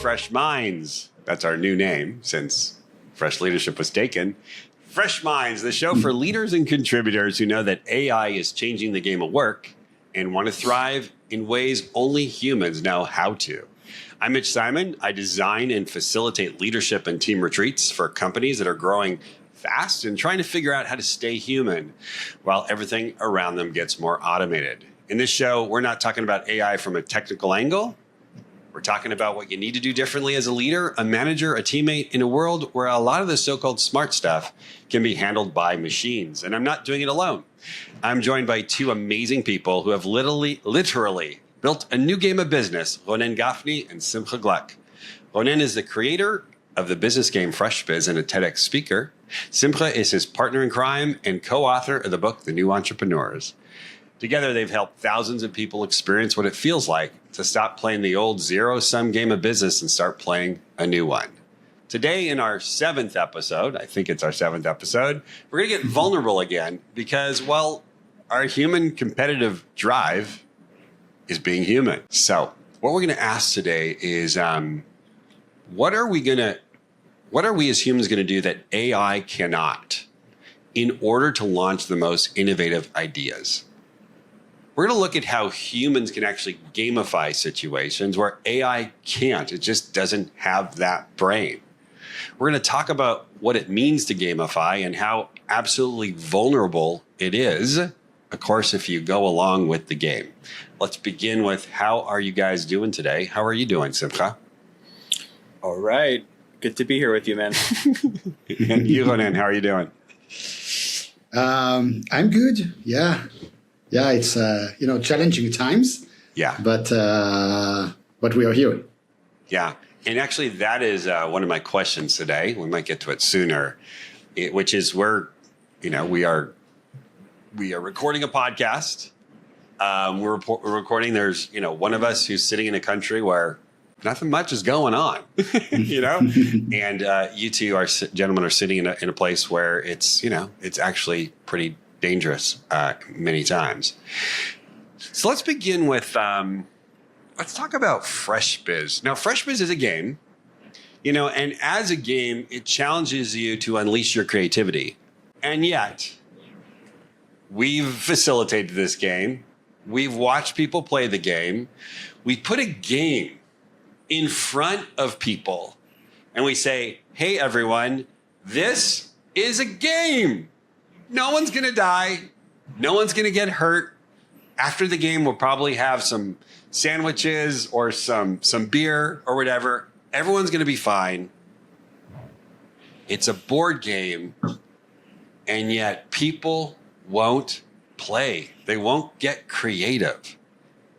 FreshMinds. That's our new name since Fresh Leadership was taken. FreshMinds, the show for leaders and contributors who know that AI is changing the game of work and want to thrive in ways only humans know how to. I'm Mitch Simon. I design and facilitate leadership and team retreats for companies that are growing fast and trying to figure out how to stay human while everything around them gets more automated. In this show, we're not talking about AI from a technical angle. We're talking about what you need to do differently as a leader, a manager, a teammate in a world where a lot of the so-called smart stuff can be handled by machines. And I'm not doing it alone. I'm joined by two amazing people who have literally built a new game of business, Ronen Gafni and Simcha Gluck. Ronen is the creator of the business game FreshBiz and a TEDx speaker. Simcha is his partner in crime and co-author of the book, The New Entrepreneurs. Together, they've helped thousands of people experience what it feels like to stop playing the old zero-sum game of business and start playing a new one. Today, in our seventh episode, I think it's our seventh episode, we're going to get vulnerable again because, well, our human competitive drive is being human. So what we're going to ask today is, what are we as humans going to do that AI cannot in order to launch the most innovative ideas? We're going to look at how humans can actually gamify situations where AI can't. It just doesn't have that brain. We're going to talk about what it means to gamify and how absolutely vulnerable it is, of course, if you go along with the game. Let's begin with, how are you guys doing today? How are you doing, Simcha? All right. Good to be here with you, man. And you, Ronen, how are you doing? I'm good. Yeah, it's challenging times. Yeah, but we are here. Yeah, and actually, that is one of my questions today. We might get to it sooner, which is we are recording a podcast. We're recording. There's one of us who's sitting in a country where nothing much is going on, and you two gentlemen are sitting in a place where it's actually pretty dangerous many times. So let's begin with, let's talk about FreshBiz. Now, FreshBiz is a game, and as a game, it challenges you to unleash your creativity. And yet, we've facilitated this game. We've watched people play the game. We put a game in front of people and we say, hey, everyone, this is a game. No one's going to die. No one's going to get hurt. After the game, we'll probably have some sandwiches or some beer or whatever. Everyone's going to be fine. It's a board game, and yet people won't play. They won't get creative.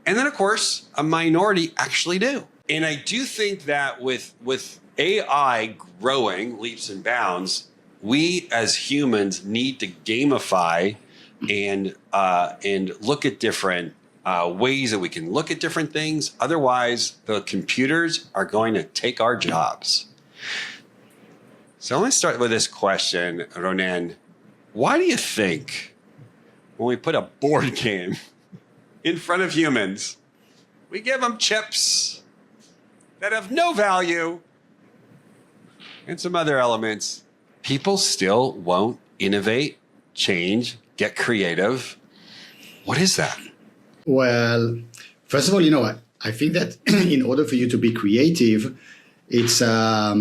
And then, of course, a minority actually do. And I do think that with AI growing leaps and bounds, we as humans need to gamify and look at different ways that we can look at different things. Otherwise, the computers are going to take our jobs. So I'm going to start with this question, Ronen. Why do you think when we put a board game in front of humans, we give them chips that have no value and some other elements, people still won't innovate, change, get creative? What is that? Well, first of all, I think that in order for you to be creative, it's a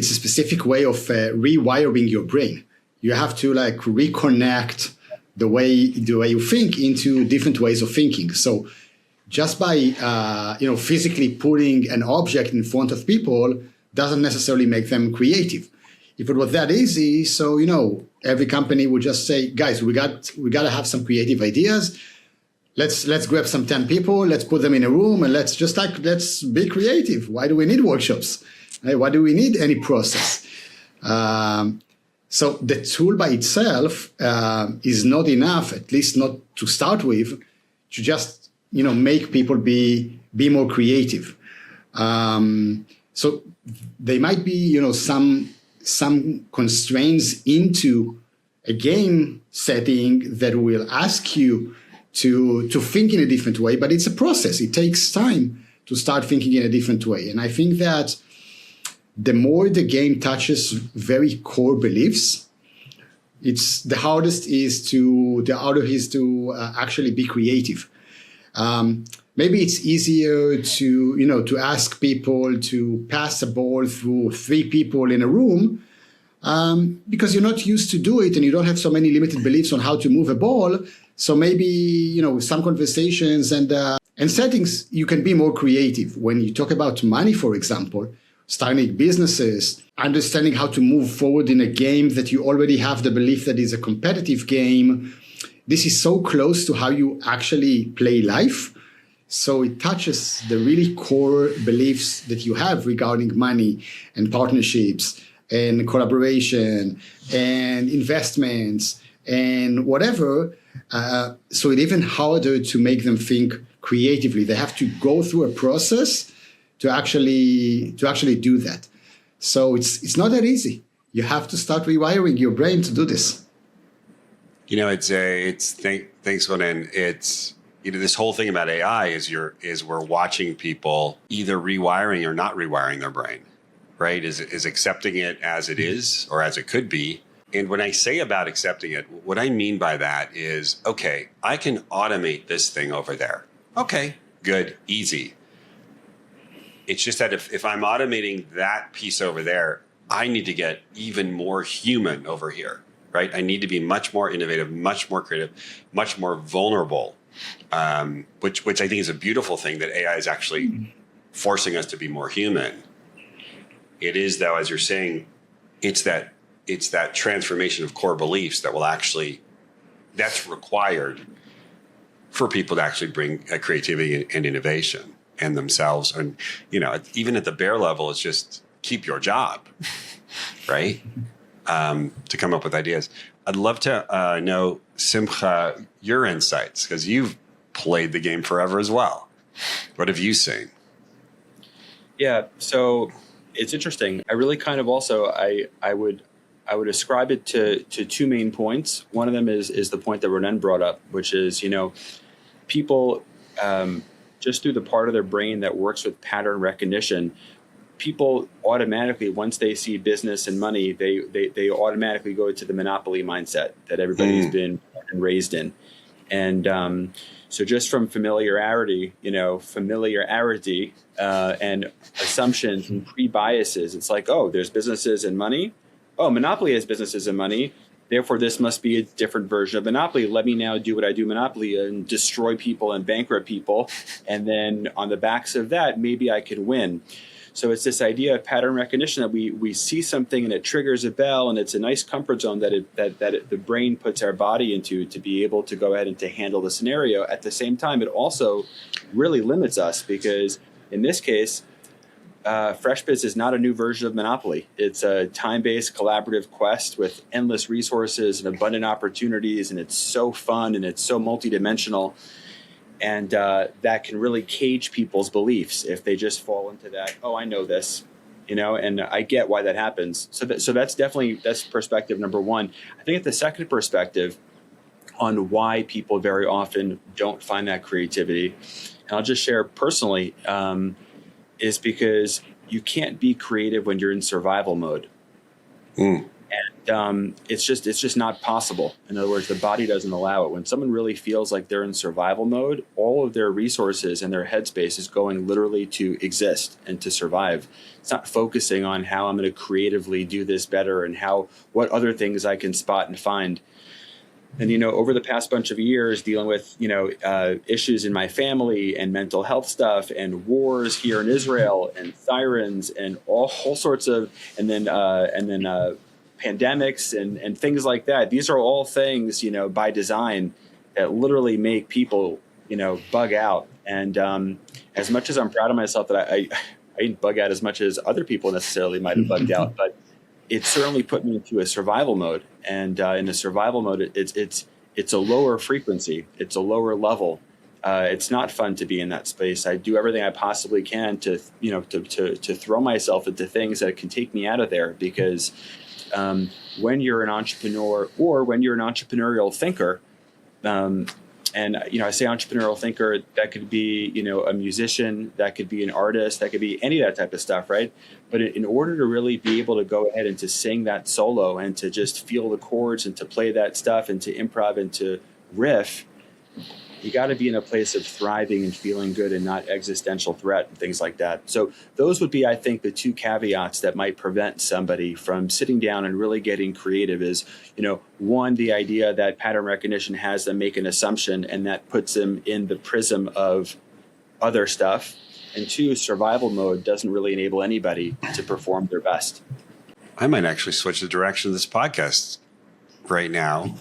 specific way of rewiring your brain. You have to reconnect the way you think into different ways of thinking. So just by physically putting an object in front of people doesn't necessarily make them creative. If it was that easy, so every company would just say, guys, we got to have some creative ideas. Let's grab some 10 people, let's put them in a room, and let's be creative. Why do we need workshops? Why do we need any process? So the tool by itself is not enough, at least not to start with, to just make people be more creative. So there might be some constraints into a game setting that will ask you to think in a different way, but it's a process. It takes time to start thinking in a different way. And I think that the more the game touches very core beliefs, it's the hardest is to actually be creative. Maybe it's easier to ask people to pass a ball through 3 people in a room because you're not used to do it and you don't have so many limited beliefs on how to move a ball. So maybe, with some conversations and settings, you can be more creative. When you talk about money, for example, starting businesses, understanding how to move forward in a game that you already have the belief that is a competitive game, this is so close to how you actually play life. So it touches the really core beliefs that you have regarding money and partnerships and collaboration and investments and whatever. So it's even harder to make them think creatively. They have to go through a process to actually do that. So it's not that easy. You have to start rewiring your brain to do this. Thanks, Ronen. It's this whole thing about AI is we're watching people either rewiring or not rewiring their brain, right? Is accepting it as it is or as it could be. And when I say about accepting it, what I mean by that is, okay, I can automate this thing over there. Okay, good, easy. It's just that if I'm automating that piece over there, I need to get even more human over here, right? I need to be much more innovative, much more creative, much more vulnerable, which I think is a beautiful thing that AI is actually forcing us to be more human. It is, though, as you're saying, it's that transformation of core beliefs that's required for people to actually bring creativity and innovation and themselves. And, even at the bare level, it's just keep your job, right? To come up with ideas. I'd love to know, Simcha, your insights, because you've played the game forever as well. What have you seen? Yeah, so it's interesting. I really kind of also, I would ascribe it to 2 main points. One of them is the point that Ronen brought up, which is, people just through the part of their brain that works with pattern recognition, people automatically, once they see business and money, they automatically go to the monopoly mindset that everybody's been raised in. And so just from familiarity and assumptions and pre-biases, it's like, oh, there's businesses and money. Oh, Monopoly has businesses and money. Therefore, this must be a different version of Monopoly. Let me now do what I do Monopoly and destroy people and bankrupt people. And then on the backs of that, maybe I could win. So it's this idea of pattern recognition that we see something and it triggers a bell, and it's a nice comfort zone that the brain puts our body into to be able to go ahead and to handle the scenario. At the same time, it also really limits us because in this case, FreshBiz is not a new version of Monopoly. It's a time-based collaborative quest with endless resources and abundant opportunities, and it's so fun and it's so multidimensional. And that can really cage people's beliefs if they just fall into that, oh, I know this, and I get why that happens. So that's perspective number one. I think the second perspective on why people very often don't find that creativity, and I'll just share personally, is because you can't be creative when you're in survival mode. And it's just not possible. In other words, the body doesn't allow it. When someone really feels like they're in survival mode, all of their resources and their headspace is going literally to exist and to survive. It's not focusing on how I'm going to creatively do this better and what other things I can spot and find. And, over the past bunch of years dealing with, issues in my family and mental health stuff and wars here in Israel and sirens and all sorts of, and then pandemics and things like that. These are all things, by design that literally make people, bug out. And as much as I'm proud of myself that I didn't bug out as much as other people necessarily might have bugged out, but it certainly put me into a survival mode. And in a survival mode, it's a lower frequency. It's a lower level. It's not fun to be in that space. I do everything I possibly can to throw myself into things that can take me out of there. Because when you're an entrepreneur or when you're an entrepreneurial thinker, And, I say entrepreneurial thinker, that could be, a musician, that could be an artist, that could be any of that type of stuff, right? But in order to really be able to go ahead and to sing that solo and to just feel the chords and to play that stuff and to improv and to riff, you got to be in a place of thriving and feeling good and not existential threat and things like that. So those would be, I think, the two caveats that might prevent somebody from sitting down and really getting creative is, one, the idea that pattern recognition has them make an assumption and that puts them in the prism of other stuff. And two, survival mode doesn't really enable anybody to perform their best. I might actually switch the direction of this podcast right now.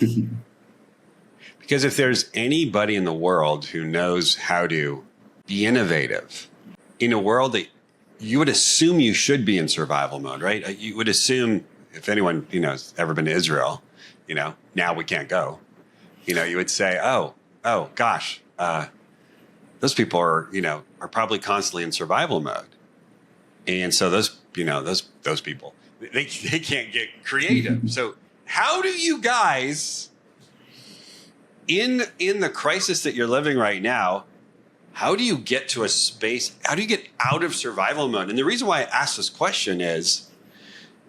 Because if there's anybody in the world who knows how to be innovative in a world that you would assume you should be in survival mode, right? You would assume if anyone, has ever been to Israel, now we can't go, you would say, oh gosh, those people are probably constantly in survival mode. And so those people, they can't get creative. So how do you guys, in the crisis that you're living right now, how do you get to a space? How do you get out of survival mode? And the reason why I ask this question is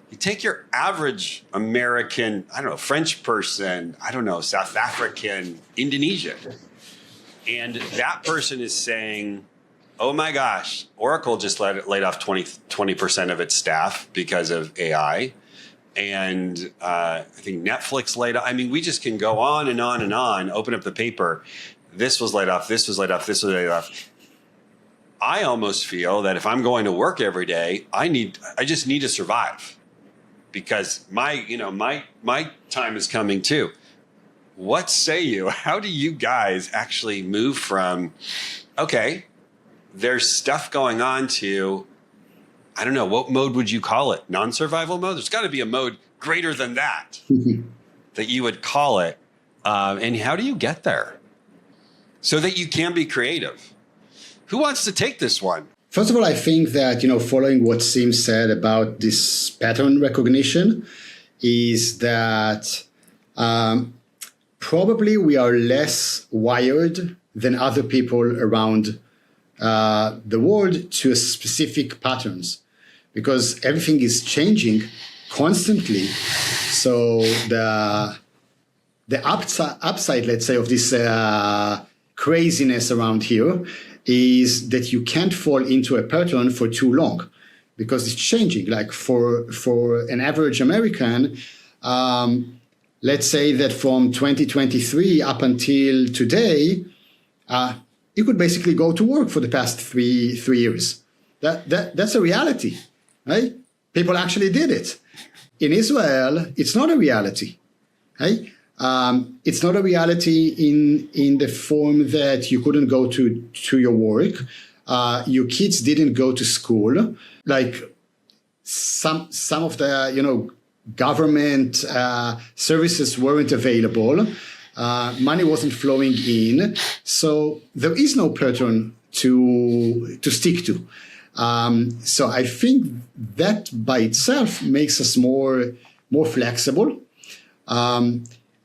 you take your average American, French person, South African, Indonesian, and that person is saying, oh my gosh, Oracle just laid off 20% of its staff because of AI. And I think Netflix laid off. We just can go on and on and on, open up the paper. This was laid off. This was laid off. This was laid off. I almost feel that if I'm going to work every day, I just need to survive because my time is coming too. What say you? How do you guys actually move from, okay, there's stuff going on to, I don't know, what mode would you call it? Non-survival mode? There's got to be a mode greater than that that you would call it. And how do you get there so that you can be creative? Who wants to take this one? First of all, I think that, following what Sim said about this pattern recognition is that probably we are less wired than other people around the world to specific patterns, because everything is changing constantly. So the upside, let's say, of this craziness around here is that you can't fall into a pattern for too long because it's changing. Like for an average American, let's say that from 2023 up until today, you could basically go to work for the past three years. That's a reality, right? People actually did it. In Israel, it's not a reality, right? It's not a reality in the form that you couldn't go to your work. Your kids didn't go to school. Like some of the government services weren't available. Money wasn't flowing in, so there is no pattern to stick to. So I think that by itself makes us more flexible.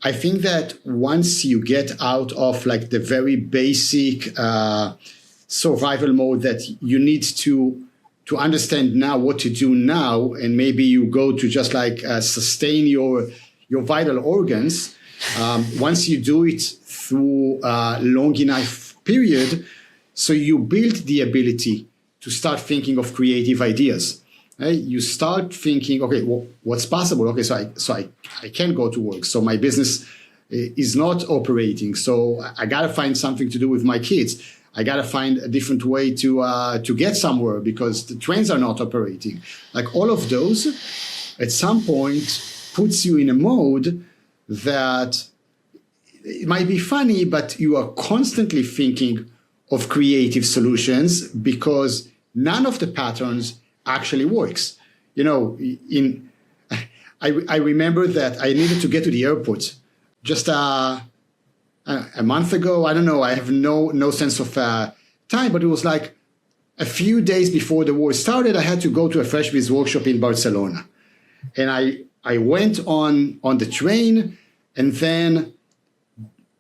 I think that once you get out of like the very basic survival mode that you need to understand now what to do now, and maybe you go to just like sustain your vital organs. Once you do it through a long enough period, so you build the ability to start thinking of creative ideas. Right? You start thinking, okay, well, what's possible? Okay, so I can go to work. So my business is not operating. So I got to find something to do with my kids. I got to find a different way to get somewhere because the trains are not operating. Like all of those, at some point, puts you in a mode that it might be funny, but you are constantly thinking of creative solutions because none of the patterns actually works. I remember that I needed to get to the airport just a month ago. I don't know. I have no sense of time, but it was like a few days before the war started. I had to go to a FreshMinds workshop in Barcelona, and I went on the train, and then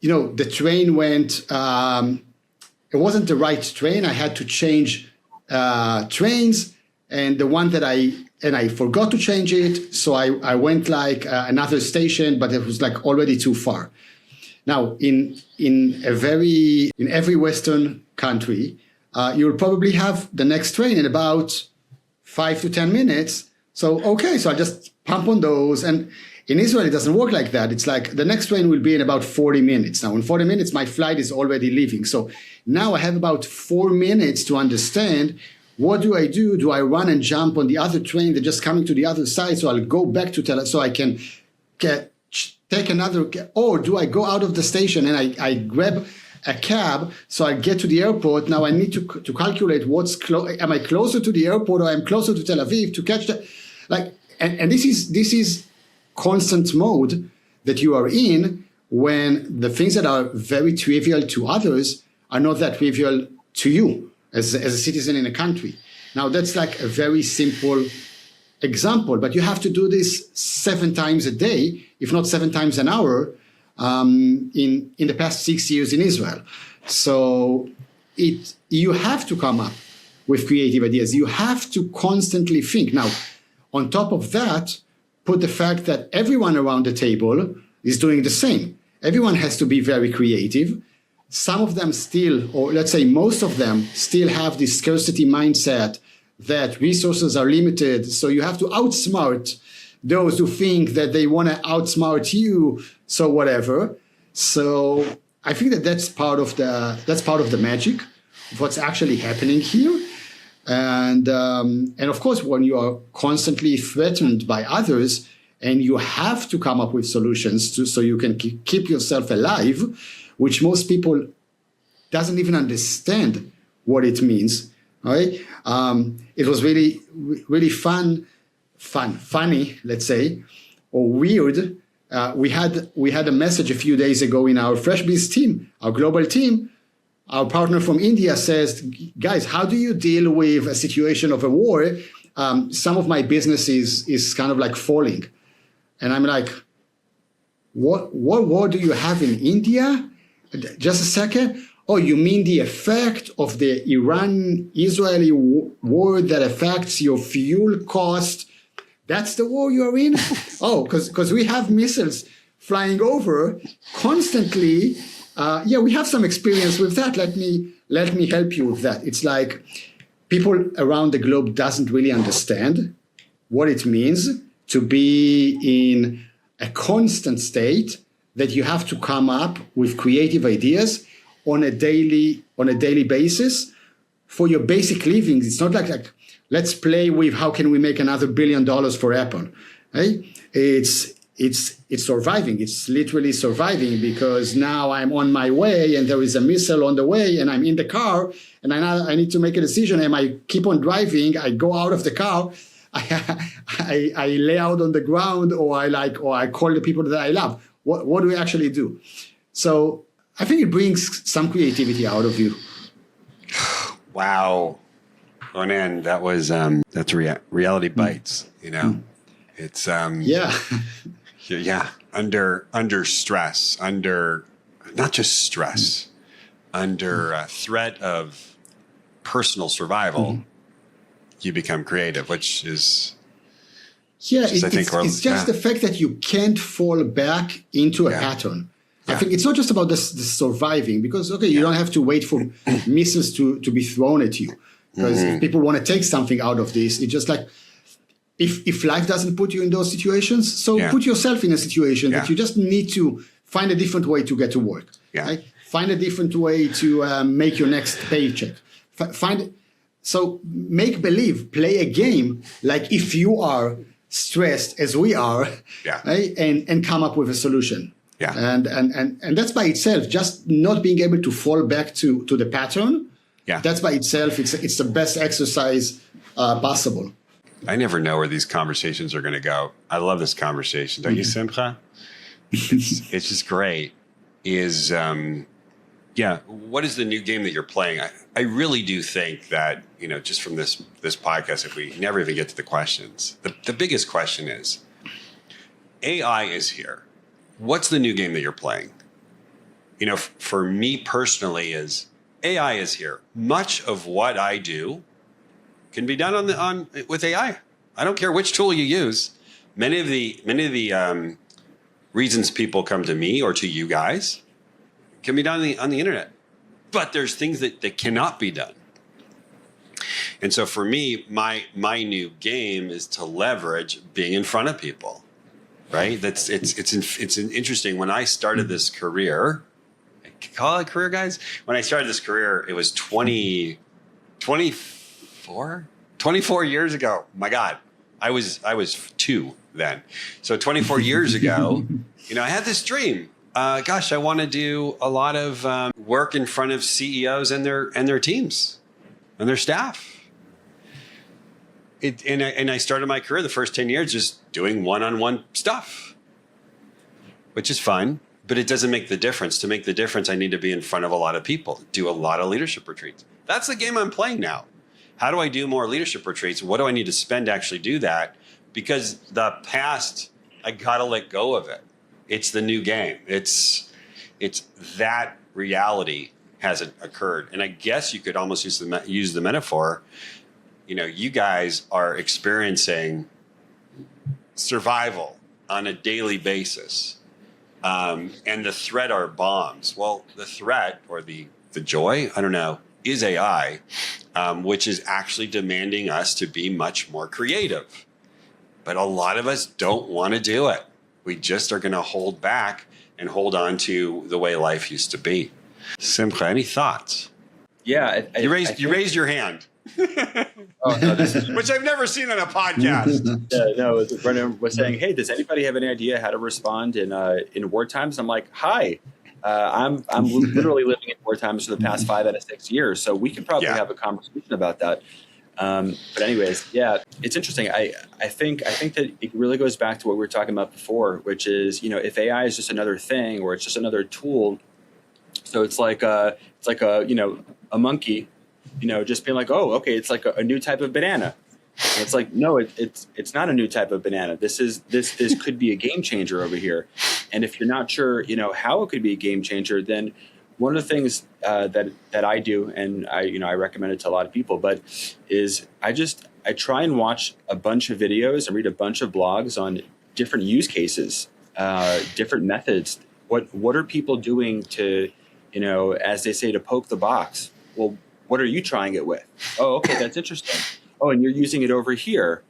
the train went, it wasn't the right train. I had to change trains, and the one that I forgot to change it. So I went like another station, but it was like already too far. Now, in every Western country, you'll probably have the next train in about 5 to 10 minutes. So, okay, so I'll just pump on those. And in Israel, it doesn't work like that. It's like the next train will be in about 40 minutes. Now, in 40 minutes, my flight is already leaving. So now I have about 4 minutes to understand, what do I do? Do I run and jump on the other train that's just coming to the other side? So I'll go back to Tel Aviv so I can take another, or do I go out of the station and I grab a cab so I get to the airport? Now I need to calculate am I closer to the airport or I'm closer to Tel Aviv to catch and this is constant mode that you are in when the things that are very trivial to others are not that trivial to you as a citizen in a country. Now that's like a very simple example, but you have to do this 7 times a day, if not 7 times an hour, in the past 6 years in Israel. So you have to come up with creative ideas. You have to constantly think. Now, on top of that, put the fact that everyone around the table is doing the same. Everyone has to be very creative. Some of them still, or let's say most of them, still have this scarcity mindset that resources are limited. So you have to outsmart those who think that they want to outsmart you. So whatever. So I think that's part of the magic of what's actually happening here. And of course, when you are constantly threatened by others and you have to come up with solutions so you can keep yourself alive, which most people doesn't even understand what it means. Right? It was really, really funny, let's say, or weird. We had a message a few days ago in our FreshMinds team, our global team. Our partner from India says, guys, how do you deal with a situation of a war? Some of my business is kind of like falling. And I'm like, what war do you have in India? Just a second. Oh, you mean the effect of the Iran-Israeli war that affects your fuel cost? That's the war you're in? Oh, because we have missiles flying over constantly. We have some experience with that. Let me help you with that. It's like people around the globe doesn't really understand what it means to be in a constant state that you have to come up with creative ideas on a daily basis for your basic living. It's not like let's play with how can we make another $1 billion for Apple. Right? It's surviving. It's literally surviving because now I'm on my way and there is a missile on the way and I'm in the car and I need to make a decision. Am I keep on driving? I go out of the car. I lay out on the ground or I call the people that I love. What do we actually do? So I think it brings some creativity out of you. Wow. Ronen, that was that's reality bites, It's under stress, under not just stress, under threat of personal survival, you become creative, which is it's just the fact that you can't fall back into a pattern. I think it's not just about the surviving because, you don't have to wait for missiles to be thrown at you. Because if people want to take something out of this, it's just like, if life doesn't put you in those situations, so put yourself in a situation that you just need to find a different way to get to work. Yeah. Right? Find a different way to make your next paycheck. So make believe, play a game like if you are stressed as we are, right? And come up with a solution. Yeah. And that's by itself, just not being able to fall back to the pattern. Yeah. That's by itself, it's the best exercise possible. I never know where these conversations are going to go. I love this conversation. Don't you, Simcha? It's just great. What is the new game that you're playing? I really do think that, just from this podcast, if we never even get to the questions, the biggest question is, AI is here. What's the new game that you're playing? for me personally is AI is here. Much of what I do can be done with AI. I don't care which tool you use. Many of the reasons people come to me or to you guys can be done on the internet, but there's things that cannot be done. And so for me, my new game is to leverage being in front of people, right? It's interesting. When I started this career, call it a career, guys. When I started this career, it was 24 years ago. My God, I was 2 then. So 24 years ago, I had this dream. I want to do a lot of work in front of CEOs and their teams and their staff. And I started my career the first 10 years just doing one-on-one stuff, which is fun, but it doesn't make the difference. To make the difference, I need to be in front of a lot of people, do a lot of leadership retreats. That's the game I'm playing now. How do I do more leadership retreats? What do I need to spend to actually do that? Because the past, I got to let go of it. It's the new game. It's that reality hasn't occurred. And I guess you could almost use the metaphor. You guys are experiencing survival on a daily basis. And the threat are bombs. Well, the threat or the joy, I don't know, is AI, which is actually demanding us to be much more creative. But a lot of us don't want to do it. We just are going to hold back and hold on to the way life used to be. Simcha, any thoughts? Yeah. You raised your hand. Oh, no, which I've never seen on a podcast. Ronen was saying, hey, does anybody have any idea how to respond in war times? I'm like, hi. I'm literally living in war times for the past 5 out of 6 years, so we could probably have a conversation about that. But anyways, it's interesting. I think that it really goes back to what we were talking about before, which is, if AI is just another thing or it's just another tool, so it's like a monkey, just being like, oh, okay, it's like a new type of banana. And it's like, no, it's not a new type of banana. This could be a game changer over here. And if you're not sure, how it could be a game changer, then one of the things that I do, and I recommend it to a lot of people, but is I try and watch a bunch of videos and read a bunch of blogs on different use cases, different methods. What are people doing to, as they say, to poke the box? Well, what are you trying it with? Oh, okay, that's interesting. Oh, and you're using it over here.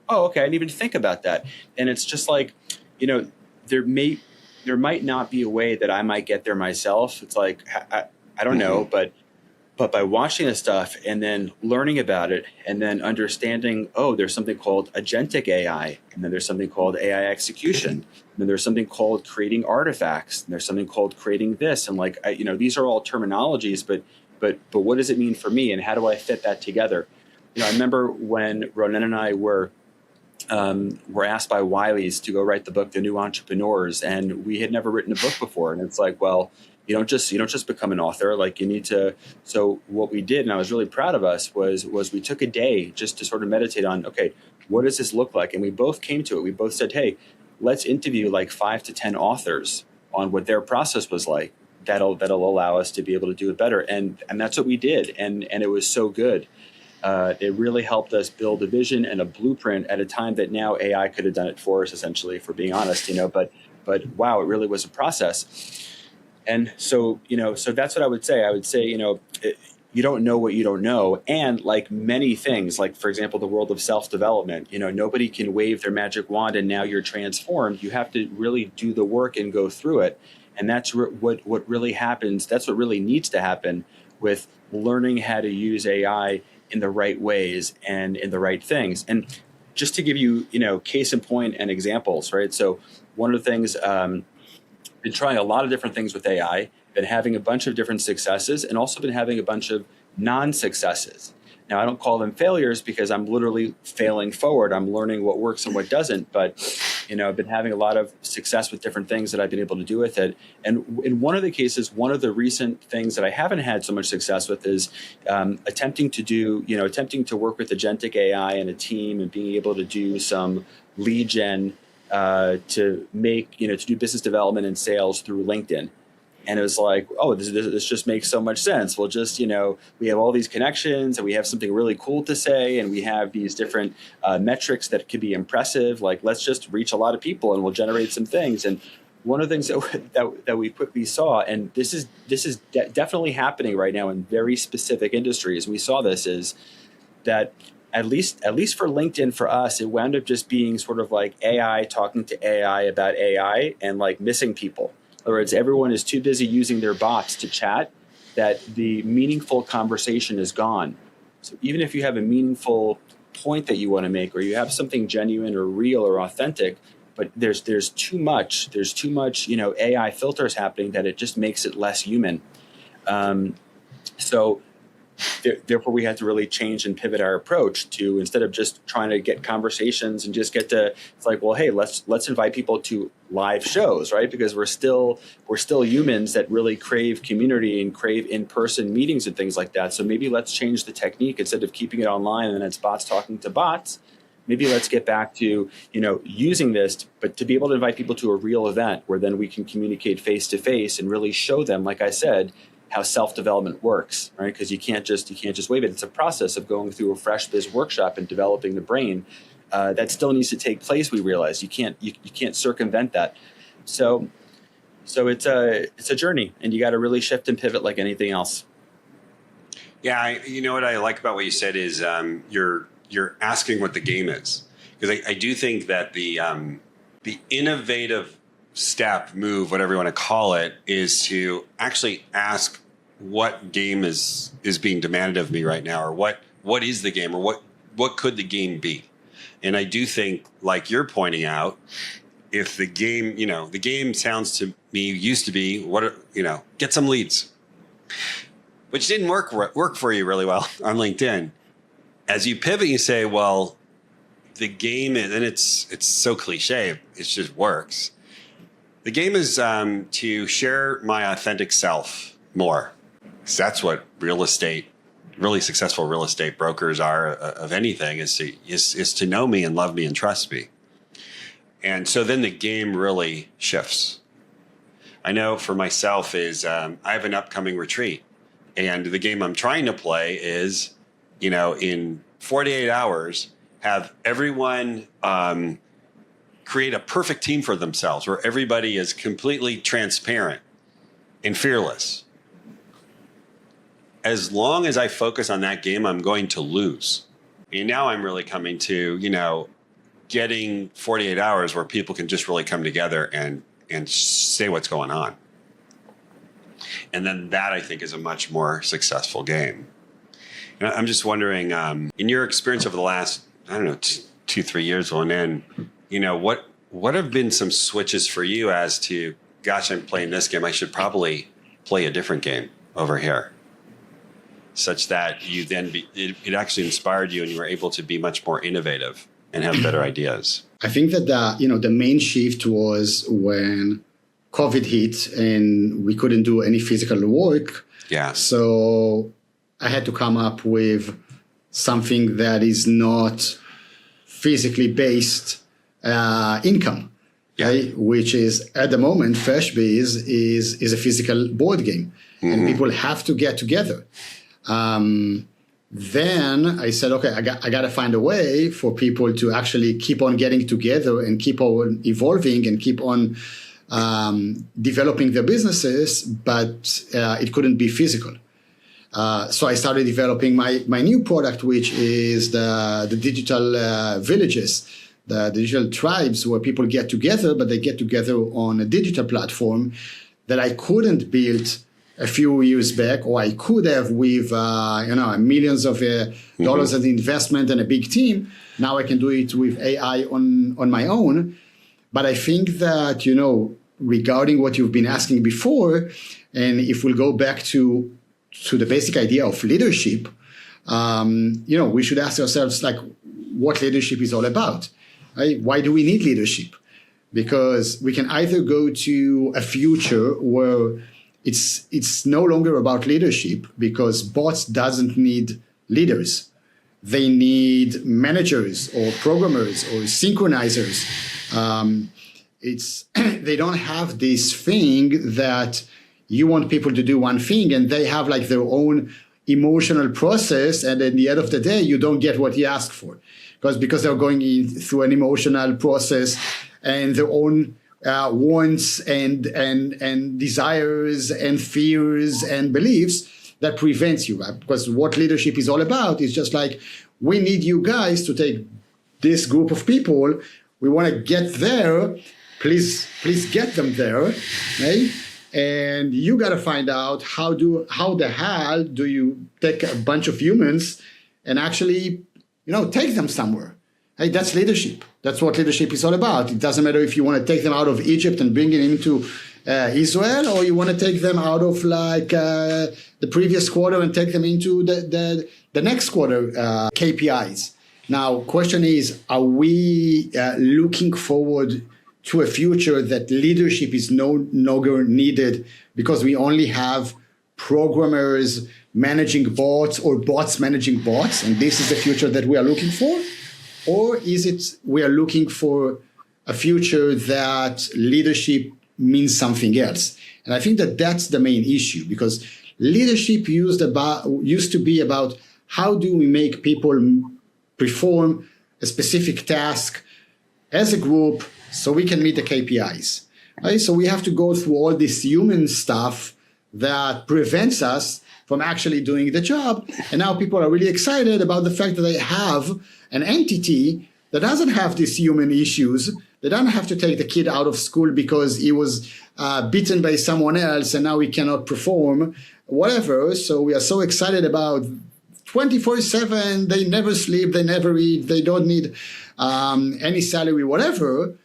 Oh, okay, I didn't even think about that. And it's just like, there might not be a way that I might get there myself. It's like, I don't know, but by watching this stuff and then learning about it and then understanding, oh, there's something called agentic AI, and then there's something called AI execution, and then there's something called creating artifacts, and there's something called creating this. And like, these are all terminologies, but what does it mean for me, and how do I fit that together? I remember when Ronen and I were asked by Wiley's to go write the book, The New Entrepreneurs, and we had never written a book before. And it's like, well, you don't just become an author. Like, you need to. So what we did, and I was really proud of us, was we took a day just to sort of meditate on, okay, what does this look like? And we both came to it. We both said, hey, let's interview like 5 to 10 authors on what their process was like. That'll allow us to be able to do it better. And that's what we did. And it was so good. It really helped us build a vision and a blueprint at a time that now AI could have done it for us, essentially, for being honest, but wow, it really was a process. And so, so that's what I would say. I would say, you don't know what you don't know. And like many things, like, for example, the world of self-development, nobody can wave their magic wand and now you're transformed. You have to really do the work and go through it. And that's what really happens. That's what really needs to happen with learning how to use AI in the right ways and in the right things. And just to give you, case in point and examples, right? So one of the things, been trying a lot of different things with AI, been having a bunch of different successes, and also been having a bunch of non-successes. Now, I don't call them failures because I'm literally failing forward. I'm learning what works and what doesn't. But, I've been having a lot of success with different things that I've been able to do with it. And in one of the cases, one of the recent things that I haven't had so much success with is attempting to work with agentic AI and a team and being able to do some lead gen to do business development and sales through LinkedIn. And it was like, oh, this just makes so much sense. We'll just, we have all these connections and we have something really cool to say. And we have these different metrics that could be impressive. Like, let's just reach a lot of people and we'll generate some things. And one of the things that we quickly saw, and this is definitely happening right now in very specific industries. We saw this is that at least for LinkedIn, for us, it wound up just being sort of like AI talking to AI about AI and like missing people. In other words, everyone is too busy using their bots to chat that the meaningful conversation is gone. So even if you have a meaningful point that you want to make, or you have something genuine or real or authentic, but there's too much AI filters happening that it just makes it less human. So therefore, we had to really change and pivot our approach to, instead of just trying to get conversations and just get to, it's like, well, hey, let's invite people to live shows, right? Because we're still humans that really crave community and crave in-person meetings and things like that. So maybe let's change the technique. Instead of keeping it online and then it's bots talking to bots, maybe let's get back to, using this, but to be able to invite people to a real event where then we can communicate face to face and really show them, like I said, how self-development works, right? Because you can't just wave it. It's a process of going through a FreshBiz workshop and developing the brain that still needs to take place. We realize you can't circumvent that. So it's a journey, and you got to really shift and pivot like anything else. Yeah, what I like about what you said is you're asking what the game is, because I do think that the innovative step, move, whatever you want to call it, is to actually ask what game is being demanded of me right now, or what is the game, or what could the game be. And I do think, like you're pointing out, if the game, the game sounds to me used to be get some leads, which didn't work for you really well on LinkedIn. As you pivot, you say, well, the game is, and it's so cliche, it just works. The game is to share my authentic self more. Because that's what really successful real estate brokers are of anything, is to know me and love me and trust me. And so then the game really shifts. I know for myself is I have an upcoming retreat. And the game I'm trying to play is, in 48 hours, have everyone create a perfect team for themselves where everybody is completely transparent and fearless. As long as I focus on that game, I'm going to lose. And now I'm really coming to, getting 48 hours where people can just really come together and say what's going on. And then that, I think, is a much more successful game. And I'm just wondering, in your experience over the last, 2-3 years on end, what have been some switches for you as to, gosh, I'm playing this game, I should probably play a different game over here, such that you then it actually inspired you and you were able to be much more innovative and have better ideas? I think that the main shift was when COVID hit and we couldn't do any physical work. Yeah. So I had to come up with something that is not physically based income, yeah. Right? Which is, at the moment, FreshBiz is a physical board game, and people have to get together. Then I said, okay, I got to find a way for people to actually keep on getting together and keep on evolving and keep on developing their businesses, but it couldn't be physical. So I started developing my new product, which is the digital villages, the digital tribes where people get together, but they get together on a digital platform that I couldn't build a few years back, or I could have with millions of dollars of investment and a big team. Now I can do it with AI on my own. But I think that, regarding what you've been asking before, and if we'll go back to the basic idea of leadership, we should ask ourselves, like, what leadership is all about. Right? Why do we need leadership? Because we can either go to a future where it's no longer about leadership, because bots doesn't need leaders. They need managers or programmers or synchronizers. They don't have this thing that you want people to do one thing and they have like their own emotional process, and at the end of the day, you don't get what you ask for, because they're going through an emotional process and their own wants and desires and fears and beliefs that prevents you, right? Because what leadership is all about is just like, we need you guys to take this group of people. We want to get there. Please get them there, right? And you got to find out how the hell do you take a bunch of humans and actually, take them somewhere. Hey, that's leadership. That's what leadership is all about. It doesn't matter if you want to take them out of Egypt and bring them into Israel, or you want to take them out of the previous quarter and take them into the next quarter KPIs. Now, question is, are we looking forward to a future that leadership is no longer needed because we only have programmers managing bots or bots managing bots, and this is the future that we are looking for? Or is it we are looking for a future that leadership means something else? And I think that that's the main issue, because leadership used to be about how do we make people perform a specific task as a group so we can meet the KPIs. Right? So we have to go through all this human stuff that prevents us from actually doing the job. And now people are really excited about the fact that they have an entity that doesn't have these human issues. They don't have to take the kid out of school because he was bitten by someone else and now he cannot perform, whatever. So we are so excited about 24/7, they never sleep, they never eat, they don't need any salary, whatever,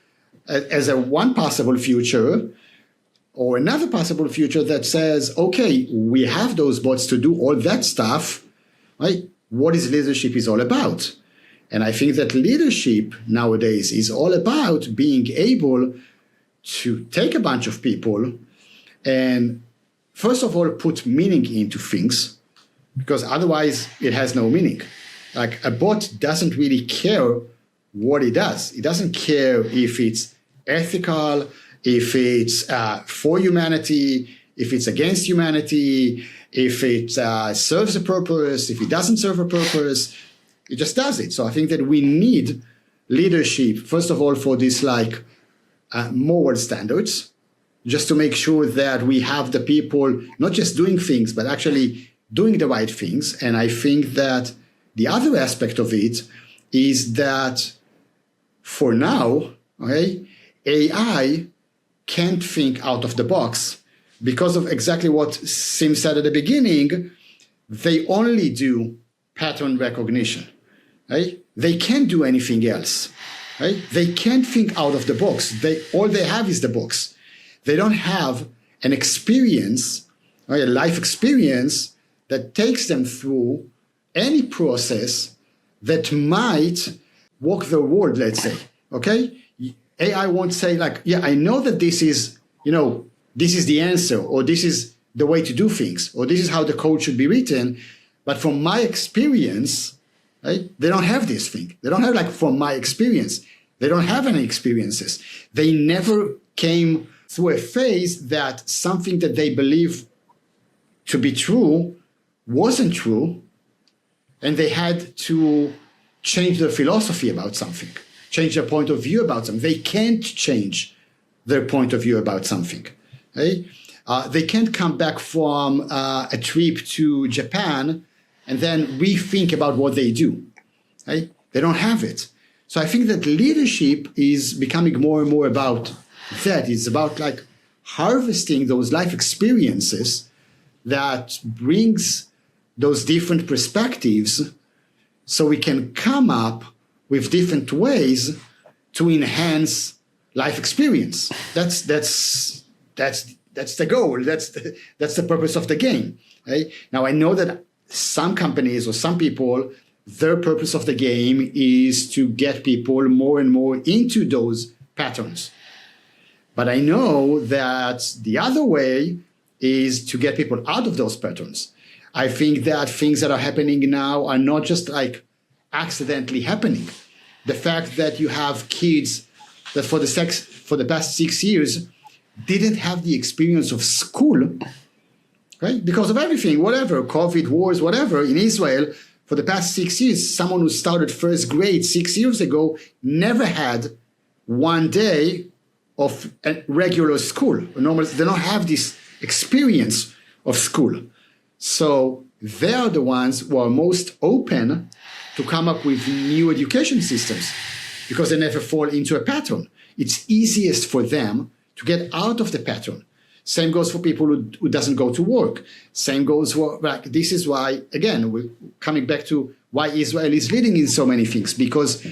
as a one possible future. Or another possible future that says, okay, we have those bots to do all that stuff, right? What is leadership is all about? And I think that leadership nowadays is all about being able to take a bunch of people and, first of all, put meaning into things, because otherwise it has no meaning. Like, a bot doesn't really care what it does. It doesn't care if it's ethical, if it's for humanity, if it's against humanity, if it serves a purpose, if it doesn't serve a purpose. It just does it. So I think that we need leadership, first of all, for this moral standards, just to make sure that we have the people not just doing things, but actually doing the right things. And I think that the other aspect of it is that for now, okay, AI can't think out of the box because of exactly what Sim said at the beginning. They only do pattern recognition, right? They can't do anything else, right? They can't think out of the box. All they have is the box. They don't have an experience, right, a life experience that takes them through any process that might walk the world, let's say, okay? AI won't say yeah, I know that this is, this is the answer, or this is the way to do things, or this is how the code should be written. But from my experience, right, they don't have this thing. They don't have from my experience. They don't have any experiences. They never came through a phase that something that they believe to be true wasn't true, and they had to change their philosophy about something, change their point of view about something. They can't change their point of view about something. Right? They can't come back from a trip to Japan and then rethink about what they do. Right? They don't have it. So I think that leadership is becoming more and more about that. It's about harvesting those life experiences that brings those different perspectives so we can come up with different ways to enhance life experience. That's the goal. That's the purpose of the game. Right? Now, I know that some companies or some people, their purpose of the game is to get people more and more into those patterns. But I know that the other way is to get people out of those patterns. I think that things that are happening now are not just accidentally happening. The fact that you have kids that for the past 6 years didn't have the experience of school, right? Because of everything, whatever, COVID, wars, whatever, in Israel, for the past 6 years, someone who started first grade 6 years ago never had one day of a regular school. Normally, they don't have this experience of school. So they are the ones who are most open to come up with new education systems because they never fall into a pattern. It's easiest for them to get out of the pattern. Same goes for people who doesn't go to work. Same goes for, like, this is why, again, we're coming back to why Israel is leading in so many things, because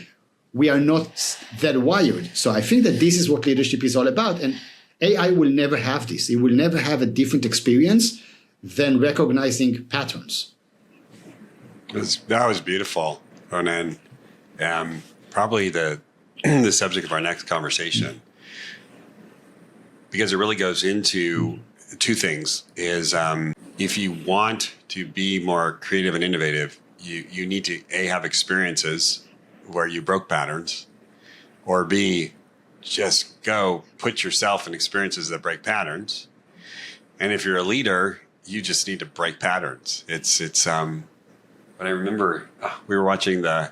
we are not that wired. So I think that this is what leadership is all about. And AI will never have this. It will never have a different experience than recognizing patterns. That was beautiful, Ronen. Probably the the subject of our next conversation, because it really goes into two things. Is if you want to be more creative and innovative, you need to A, have experiences where you broke patterns, or B, just go put yourself in experiences that break patterns. And if you're a leader, you just need to break patterns. It's but I remember we were watching I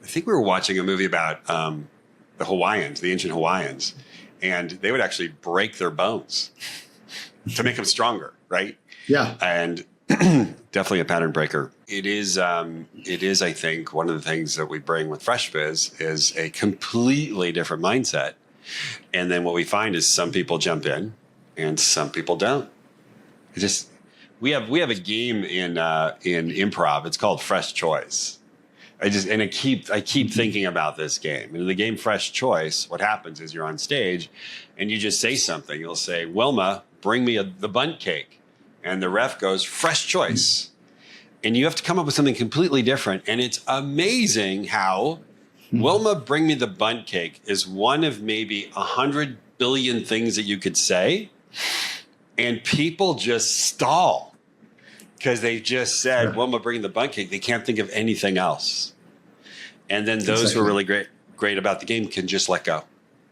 think we were watching a movie about the Hawaiians, the ancient Hawaiians, and they would actually break their bones to make them stronger, right? Yeah. And definitely a pattern breaker. It is, I think, one of the things that we bring with FreshBiz is a completely different mindset. And then what we find is some people jump in and some people don't. It just, we have a game in improv. It's called Fresh Choice. I keep thinking about this game. And in the game Fresh Choice, what happens is you're on stage and you just say something. You'll say, Wilma, bring me the bundt cake. And the ref goes, fresh choice. And you have to come up with something completely different. And it's amazing how Wilma, bring me the bundt cake is one of maybe 100 billion things that you could say. And people just stall because they just said, Wilma, bring the bundt cake. They can't think of anything else. And then those who are really great about the game can just let go.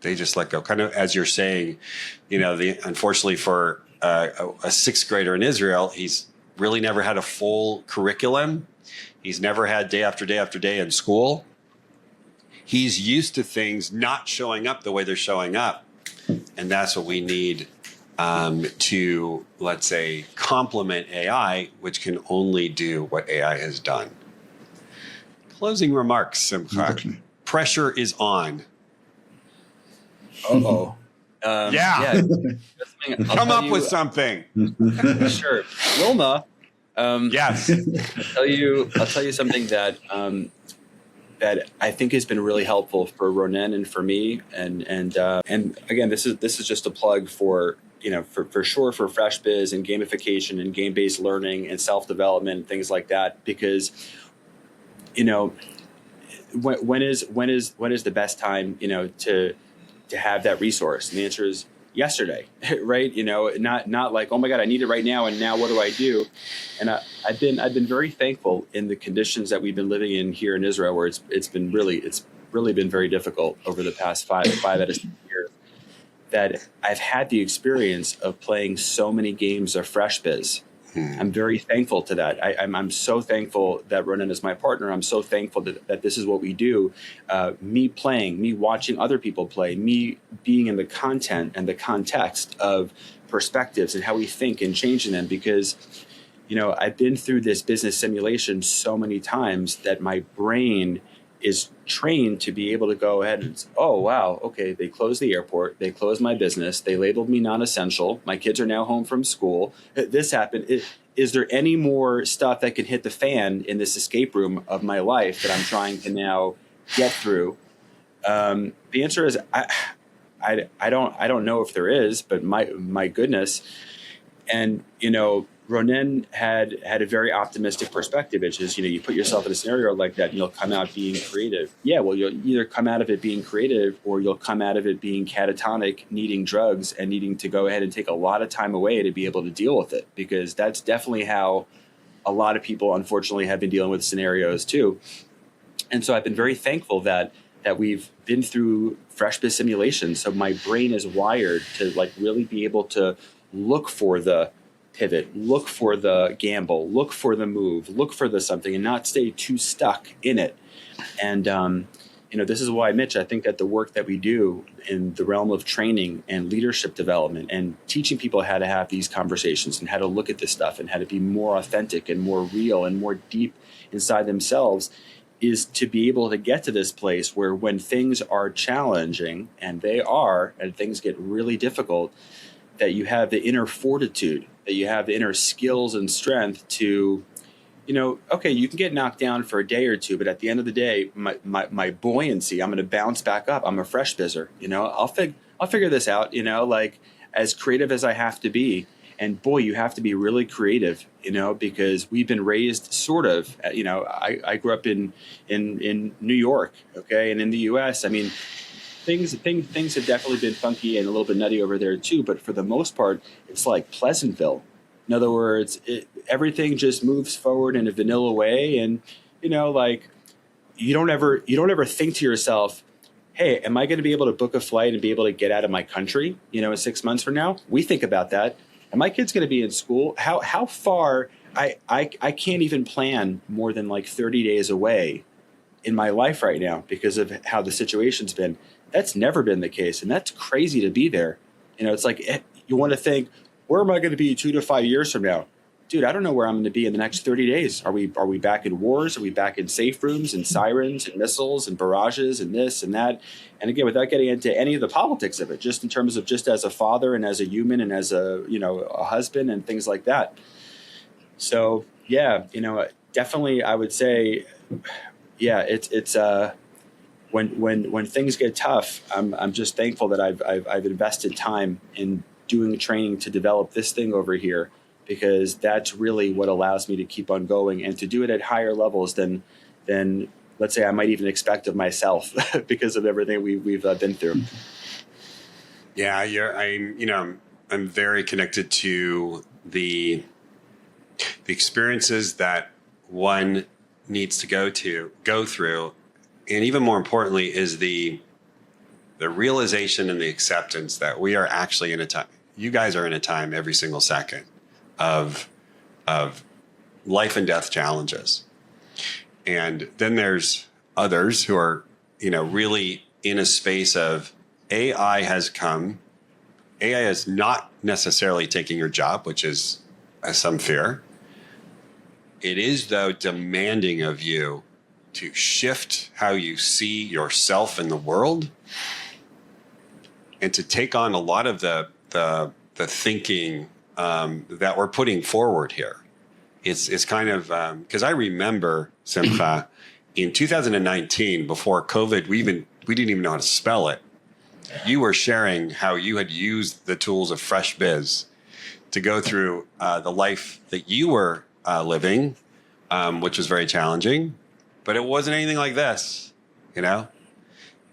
They just let go. Kind of as you're saying, unfortunately for a sixth grader in Israel, he's really never had a full curriculum. He's never had day after day after day in school. He's used to things not showing up the way they're showing up. And that's what we need to, let's say, complement AI, which can only do what AI has done. Closing remarks, Simcha. Exactly. Pressure is on. Uh-oh. Yeah. Come up with something. Sure. Wilma. Yes. I'll tell you something that I think has been really helpful for Ronen and for me. And again, this is just a plug for sure for FreshBiz and gamification and game-based learning and self-development and things like that, because when is the best time to have that resource? And the answer is yesterday, right? Not like, oh my God, I need it right now. And now what do I do? And I've been very thankful in the conditions that we've been living in here in Israel, where it's really been very difficult over the past five out of 6 years, that I've had the experience of playing so many games of FreshBiz. I'm very thankful to that. I'm so thankful that Ronen is my partner. I'm so thankful that this is what we do. Me playing, me watching other people play, me being in the content and the context of perspectives and how we think and changing them. Because, I've been through this business simulation so many times that my brain is trained to be able to go ahead and, oh, wow, okay, they closed the airport, they closed my business, they labeled me non-essential, my kids are now home from school, this happened. Is there any more stuff that can hit the fan in this escape room of my life that I'm trying to now get through? The answer is I don't know if there is, but my goodness. And, Ronen had a very optimistic perspective, which is, you put yourself in a scenario like that and you'll come out being creative. Yeah, well, you'll either come out of it being creative or you'll come out of it being catatonic, needing drugs and needing to go ahead and take a lot of time away to be able to deal with it, because that's definitely how a lot of people, unfortunately, have been dealing with scenarios too. And so I've been very thankful that we've been through FreshBiz simulation. So my brain is wired to really be able to look for the pivot, look for the gamble, look for the move, look for the something, and not stay too stuck in it. And, this is why, Mitch, I think that the work that we do in the realm of training and leadership development and teaching people how to have these conversations and how to look at this stuff and how to be more authentic and more real and more deep inside themselves is to be able to get to this place where when things are challenging, and they are, and things get really difficult, that you have the inner fortitude, that you have the inner skills and strength to, okay, you can get knocked down for a day or two, but at the end of the day, my buoyancy, I'm going to bounce back up. I'm a fresh bizzer, I'll figure this out, like as creative as I have to be. And boy, you have to be really creative, because we've been raised sort of, I grew up in New York, okay, and in the U.S. I mean, things have definitely been funky and a little bit nutty over there too. But for the most part, it's like Pleasantville. In other words, everything just moves forward in a vanilla way, and like you don't ever think to yourself, hey, am I going to be able to book a flight and be able to get out of my country, in 6 months from now? We think about that. And my kid's going to be in school. How far? I can't even plan more than like 30 days away in my life right now because of how the situation's been. That's never been the case, and that's crazy to be there. It's like you want to think, where am I going to be 2 to 5 years from now? Dude, I don't know where I'm going to be in the next 30 days. Are we back in wars? Are we back in safe rooms and sirens and missiles and barrages and this and that? And again, without getting into any of the politics of it, just in terms of just as a father and as a human and as a husband and things like that. So yeah, definitely I would say, yeah, it's when things get tough, I'm just thankful that I've invested time in doing training to develop this thing over here, because that's really what allows me to keep on going and to do it at higher levels than let's say I might even expect of myself because of everything we've been through. Yeah, I'm very connected to the experiences that one needs to go through, and even more importantly is the realization and the acceptance that we are actually in a time. You guys are in a time every single second of life and death challenges. And then there's others who are, really in a space of AI has come. AI is not necessarily taking your job, which is some fear. It is, though, demanding of you to shift how you see yourself in the world and to take on a lot of the thinking that we're putting forward here. It's kind of because I remember, Simcha, in 2019, before COVID, we didn't even know how to spell it. You were sharing how you had used the tools of FreshBiz to go through the life that you were living, which was very challenging, but it wasn't anything like this.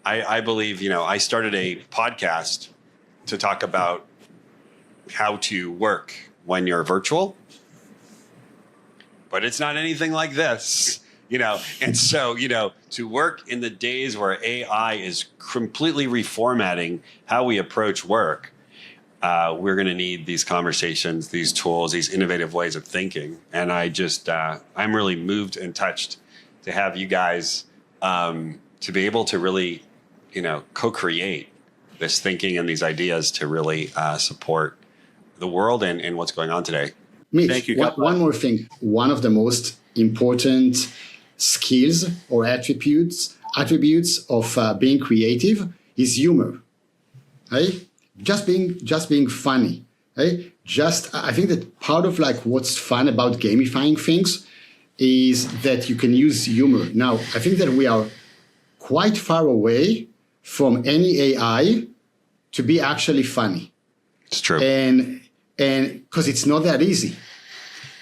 I believe, I started a podcast to talk about how to work when you're virtual, but it's not anything like this, and so, to work in the days where AI is completely reformatting how we approach work, we're going to need these conversations, these tools, these innovative ways of thinking. And I'm really moved and touched to have you guys to be able to really, co-create this thinking and these ideas to really support the world and what's going on today. Mitch, thank you. One more thing. One of the most important skills or attributes of being creative is humor. Right? Just being funny. Right? I think that part of what's fun about gamifying things is that you can use humor. Now, I think that we are quite far away from any AI to be actually funny. It's true. And because it's not that easy.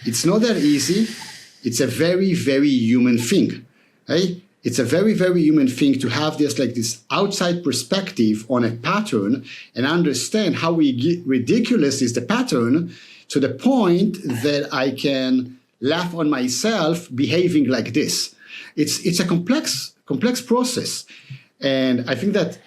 It's not that easy. It's a very, very human thing. Right? It's a very, very human thing to have this outside perspective on a pattern and understand how ridiculous is the pattern to the point that I can laugh on myself behaving like this. It's a complex process. And I think that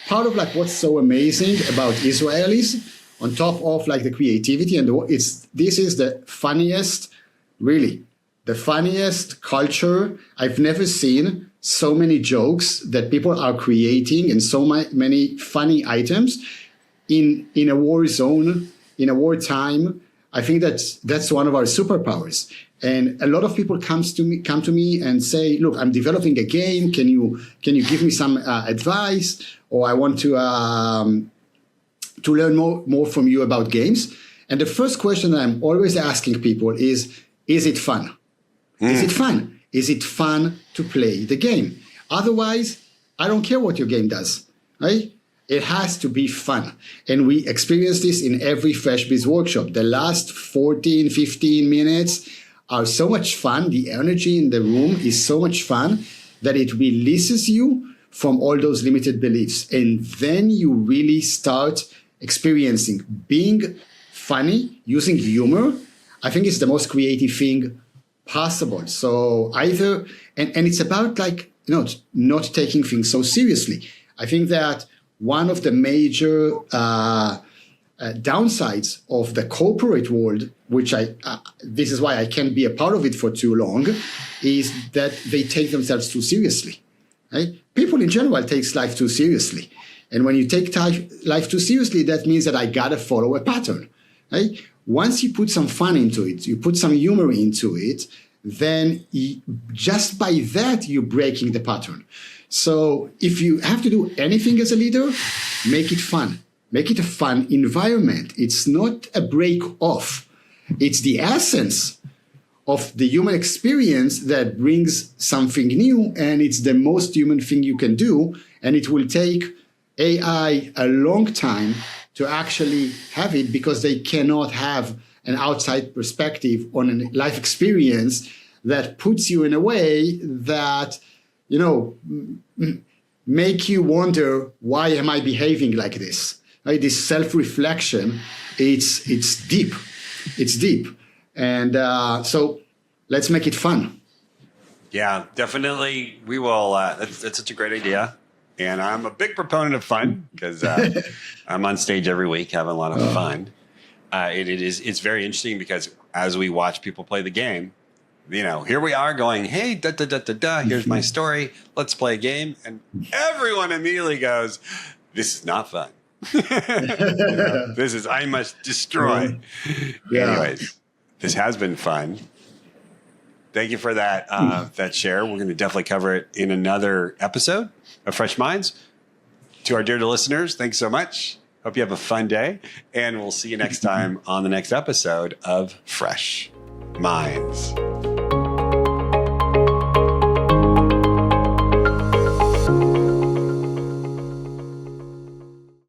part of what's so amazing about Israelis on top of like the creativity and this is the funniest, really, the funniest culture. I've never seen so many jokes that people are creating and so many funny items in a war zone, in a wartime. I think that's one of our superpowers. And a lot of people come to me and say, look, I'm developing a game. Can you give me some advice? Or I want to learn more from you about games. And the first question that I'm always asking people is it fun? Is it fun? Is it fun to play the game? Otherwise, I don't care what your game does, right? It has to be fun. And we experience this in every FreshBiz workshop. The last 14, 15 minutes are so much fun. The energy in the room is so much fun that it releases you from all those limited beliefs. And then you really start experiencing being funny, using humor. I think it's the most creative thing possible. So either, and it's about like, not taking things so seriously. I think that one of the major downsides of the corporate world, which this is why I can't be a part of it for too long, is that they take themselves too seriously. Right? People in general take life too seriously. And when you take life too seriously, that means that I gotta follow a pattern. Right? Once you put some fun into it, you put some humor into it, then just by that, you're breaking the pattern. So if you have to do anything as a leader, make it fun. Make it a fun environment. It's not a break off. It's the essence of the human experience that brings something new, and it's the most human thing you can do. And it will take AI a long time to actually have it because they cannot have an outside perspective on a life experience that puts you in a way that, make you wonder, why am I behaving like this? Right? This self-reflection, it's deep. It's deep. And so let's make it fun. Yeah, definitely. We will. That's such a great idea. And I'm a big proponent of fun because I'm on stage every week having a lot of fun. It's very interesting because as we watch people play the game, here we are going, hey, here's my story. Let's play a game. And everyone immediately goes, this is not fun. This is, I must destroy. Yeah. Anyways, this has been fun. Thank you for that that share. We're going to definitely cover it in another episode of Fresh Minds. To our dear listeners, thanks so much. Hope you have a fun day. And we'll see you next time on the next episode of Fresh Minds.